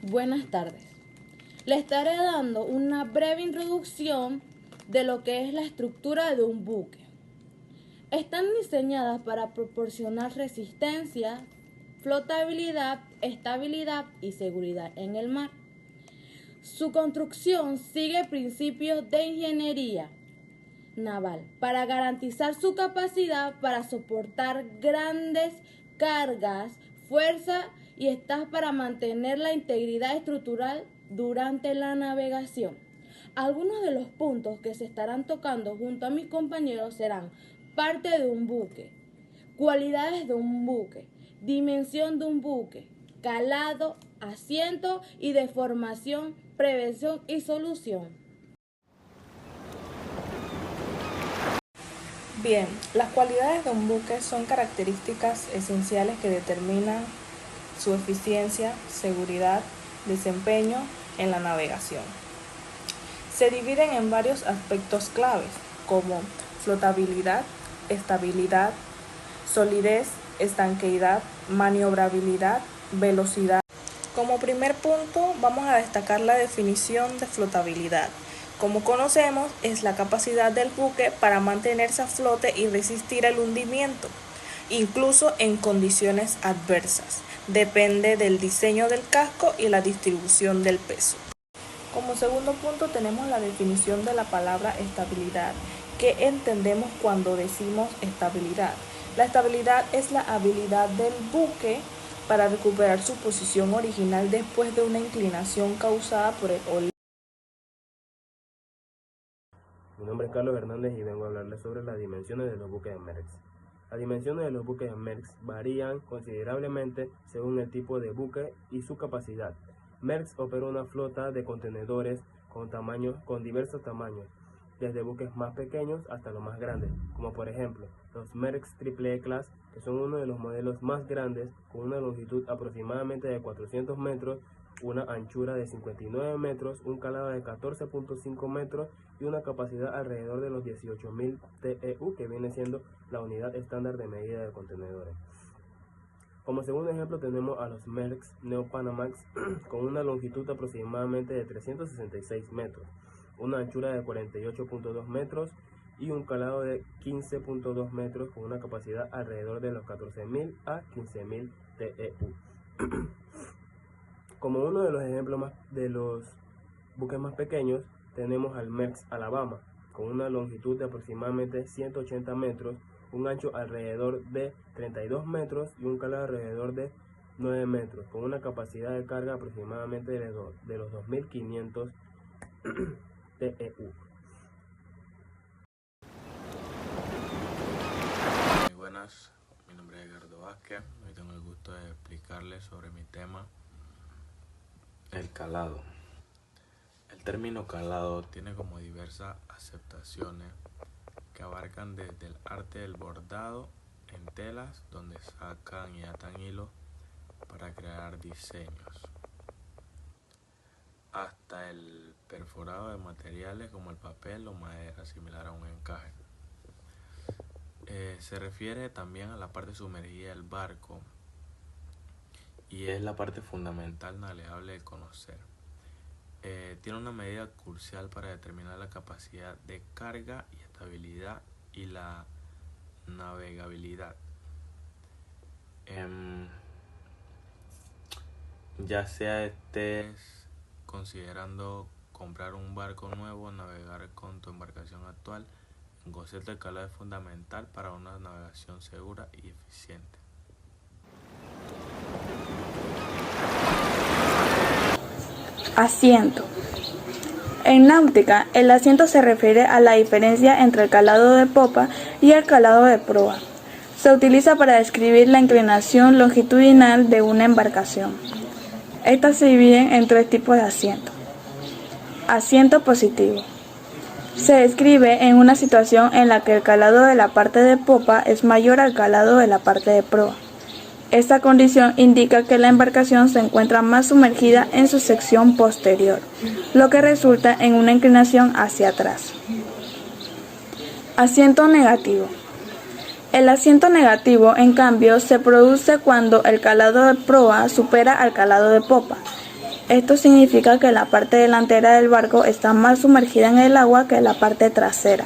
Buenas tardes. Le estaré dando una breve introducción de lo que es la estructura de un buque. Están diseñadas para proporcionar resistencia, flotabilidad, estabilidad y seguridad en el mar. Su construcción sigue principios de ingeniería naval para garantizar su capacidad para soportar grandes cargas, fuerza y está para mantener la integridad estructural durante la navegación. Algunos de los puntos que se estarán tocando junto a mis compañeros serán parte de un buque, cualidades de un buque, dimensión de un buque, calado, asiento y deformación, prevención y solución. Bien, las cualidades de un buque son características esenciales que determinan su eficiencia, seguridad, desempeño en la navegación. Se dividen en varios aspectos claves, como flotabilidad, estabilidad, solidez, estanqueidad, maniobrabilidad, velocidad. Como primer punto, vamos a destacar la definición de flotabilidad. Como conocemos, es la capacidad del buque para mantenerse a flote y resistir el hundimiento, incluso en condiciones adversas. Depende del diseño del casco y la distribución del peso. Como segundo punto tenemos la definición de la palabra estabilidad. ¿Qué entendemos cuando decimos estabilidad? La estabilidad es la habilidad del buque para recuperar su posición original después de una inclinación causada por el oleaje. Mi nombre es Carlos Hernández y vengo a hablarles sobre las dimensiones de los buques de Merckx. Las dimensiones de los buques de Merckx varían considerablemente según el tipo de buque y su capacidad. Merckx opera una flota de contenedores con diversos tamaños, desde buques más pequeños hasta los más grandes, como por ejemplo los Merckx Triple E Class, que son uno de los modelos más grandes, con una longitud aproximadamente de 400 metros, una anchura de 59 metros, un calado de 14.5 metros y una capacidad alrededor de los 18.000 TEU, que viene siendo la unidad estándar de medida de contenedores. Como segundo ejemplo tenemos a los Merckx Neo Panamax con una longitud aproximadamente de 366 metros, una anchura de 48.2 metros y un calado de 15.2 metros con una capacidad alrededor de los 14.000 a 15.000 TEU. Como uno de los ejemplos de los buques más pequeños tenemos al Merckx Alabama con una longitud de aproximadamente 180 metros, un ancho alrededor de 32 metros y un calado alrededor de 9 metros, con una capacidad de carga aproximadamente de los 2.500 TEU. Muy buenas, mi nombre es Edgardo Vázquez. Hoy tengo el gusto de explicarles sobre mi tema, el calado. El término calado tiene como diversas aceptaciones que abarcan desde el arte del bordado en telas, donde sacan y atan hilos para crear diseños, hasta el perforado de materiales como el papel o madera, similar a un encaje. Se refiere también a la parte sumergida del barco y es la parte fundamental navegable de conocer. Tiene una medida crucial para determinar la capacidad de carga y estabilidad y la navegabilidad. Ya sea estés considerando comprar un barco nuevo o navegar con tu embarcación actual, el concepto de calado es fundamental para una navegación segura y eficiente. Asiento. En náutica, el asiento se refiere a la diferencia entre el calado de popa y el calado de proa. Se utiliza para describir la inclinación longitudinal de una embarcación. Estas se dividen en 3 tipos de asiento. Asiento positivo. Se describe en una situación en la que el calado de la parte de popa es mayor al calado de la parte de proa. Esta condición indica que la embarcación se encuentra más sumergida en su sección posterior, lo que resulta en una inclinación hacia atrás. Asiento negativo. El asiento negativo, en cambio, se produce cuando el calado de proa supera al calado de popa. Esto significa que la parte delantera del barco está más sumergida en el agua que la parte trasera,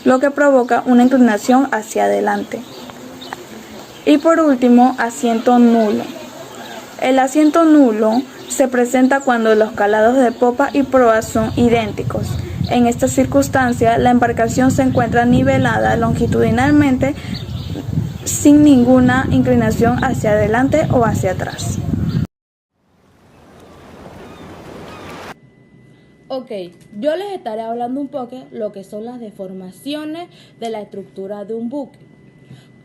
lo que provoca una inclinación hacia adelante. Y por último, asiento nulo. El asiento nulo se presenta cuando los calados de popa y proa son idénticos. En esta circunstancia, la embarcación se encuentra nivelada longitudinalmente sin ninguna inclinación hacia adelante o hacia atrás. Ok, yo les estaré hablando un poco lo que son las deformaciones de la estructura de un buque.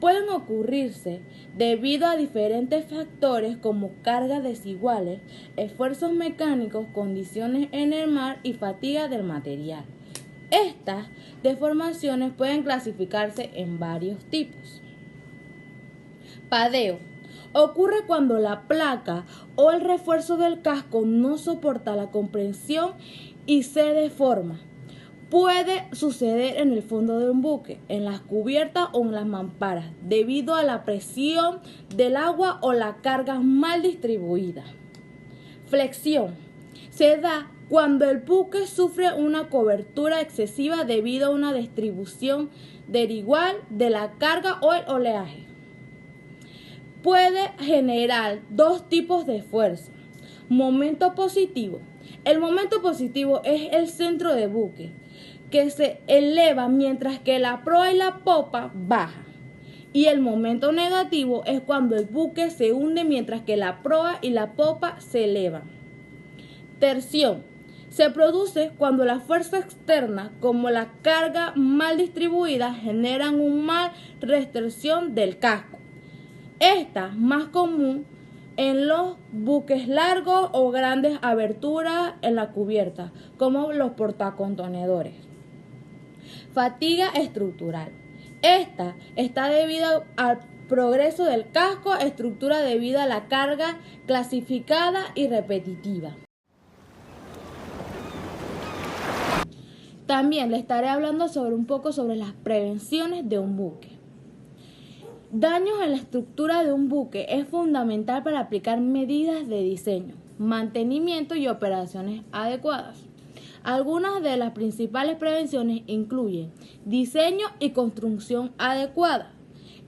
Pueden ocurrirse debido a diferentes factores como cargas desiguales, esfuerzos mecánicos, condiciones en el mar y fatiga del material. Estas deformaciones pueden clasificarse en varios tipos. Padeo. Ocurre cuando la placa o el refuerzo del casco no soporta la compresión y se deforma. Puede suceder en el fondo de un buque, en las cubiertas o en las mamparas, debido a la presión del agua o la carga mal distribuida. Flexión. Se da cuando el buque sufre una cobertura excesiva debido a una distribución desigual de la carga o el oleaje. Puede generar 2 tipos de fuerza. Momento positivo. El momento positivo es el centro de buque, que se eleva mientras que la proa y la popa bajan. Y el momento negativo es cuando el buque se hunde mientras que la proa y la popa se elevan. Torsión. Se produce cuando la fuerza externa, como la carga mal distribuida, generan una mal restricción del casco. Esta es más común en los buques largos o grandes aberturas en la cubierta, como los portacontenedores. Fatiga estructural. Esta está debido al progreso del casco, estructura debido a la carga clasificada y repetitiva. También le estaré hablando un poco sobre las prevenciones de un buque. Daños en la estructura de un buque es fundamental para aplicar medidas de diseño, mantenimiento y operaciones adecuadas. Algunas de las principales prevenciones incluyen diseño y construcción adecuada.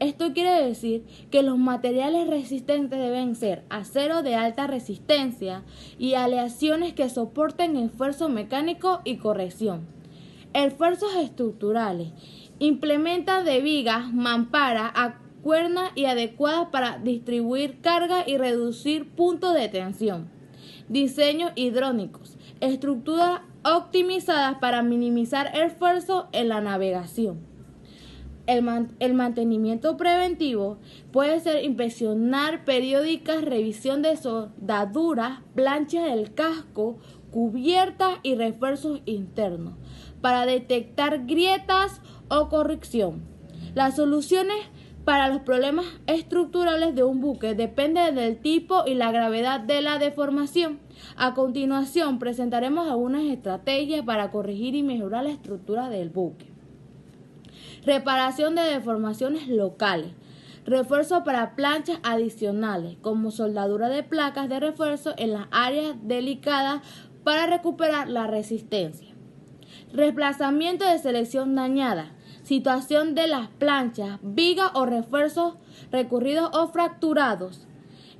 Esto quiere decir que los materiales resistentes deben ser acero de alta resistencia y aleaciones que soporten esfuerzo mecánico y corrección. Esfuerzos estructurales implementan de vigas, mamparas, cuerdas y adecuadas para distribuir carga y reducir puntos de tensión. Diseños hidráulicos, estructuras optimizadas para minimizar el esfuerzo en la navegación. El mantenimiento preventivo puede ser inspeccionar periódicas, revisión de soldaduras, planchas del casco, cubiertas y refuerzos internos para detectar grietas o corrección. Las soluciones para los problemas estructurales de un buque dependen del tipo y la gravedad de la deformación. A continuación presentaremos algunas estrategias para corregir y mejorar la estructura del buque. Reparación de deformaciones locales. Refuerzo para planchas adicionales, como soldadura de placas de refuerzo en las áreas delicadas para recuperar la resistencia. Reemplazamiento de selección dañada. Situación de las planchas, vigas o refuerzos recurridos o fracturados.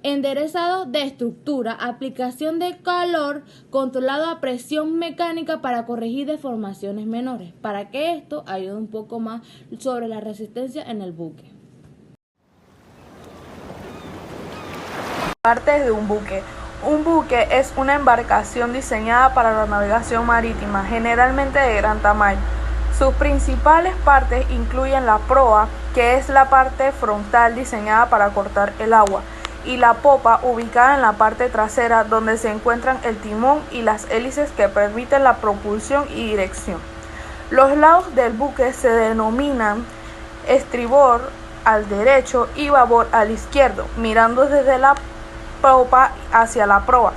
Enderezado de estructura, aplicación de calor controlado a presión mecánica para corregir deformaciones menores, para que esto ayude un poco más sobre la resistencia en el buque. Partes de un buque. Un buque es una embarcación diseñada para la navegación marítima, generalmente de gran tamaño. Sus principales partes incluyen la proa, que es la parte frontal diseñada para cortar el agua, y la popa ubicada en la parte trasera, donde se encuentran el timón y las hélices que permiten la propulsión y dirección. Los lados del buque se denominan estribor al derecho y babor al izquierdo, mirando desde la popa hacia la proa.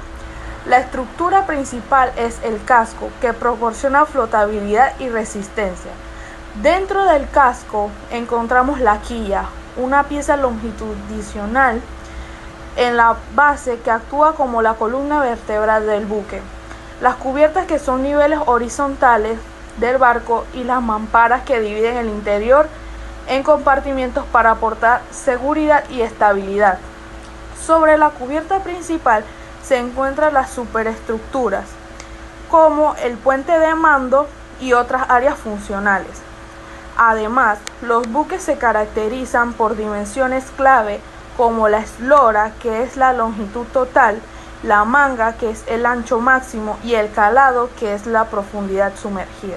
La estructura principal es el casco, que proporciona flotabilidad y resistencia. Dentro del casco encontramos la quilla, una pieza longitudinal en la base que actúa como la columna vertebral del buque. Las cubiertas, que son niveles horizontales del barco, y las mamparas que dividen el interior en compartimentos para aportar seguridad y estabilidad. Sobre la cubierta principal se encuentran las superestructuras, como el puente de mando y otras áreas funcionales. Además, los buques se caracterizan por dimensiones clave como la eslora, que es la longitud total, la manga, que es el ancho máximo, y el calado, que es la profundidad sumergida.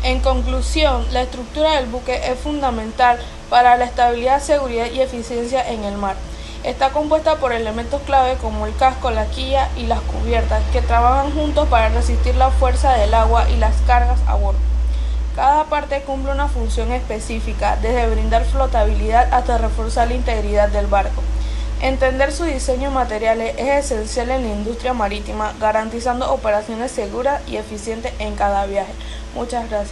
En conclusión, la estructura del buque es fundamental para la estabilidad, seguridad y eficiencia en el mar. Está compuesta por elementos clave como el casco, la quilla y las cubiertas, que trabajan juntos para resistir la fuerza del agua y las cargas a bordo. Cada parte cumple una función específica, desde brindar flotabilidad hasta reforzar la integridad del barco. Entender su diseño y materiales es esencial en la industria marítima, garantizando operaciones seguras y eficientes en cada viaje. Muchas gracias.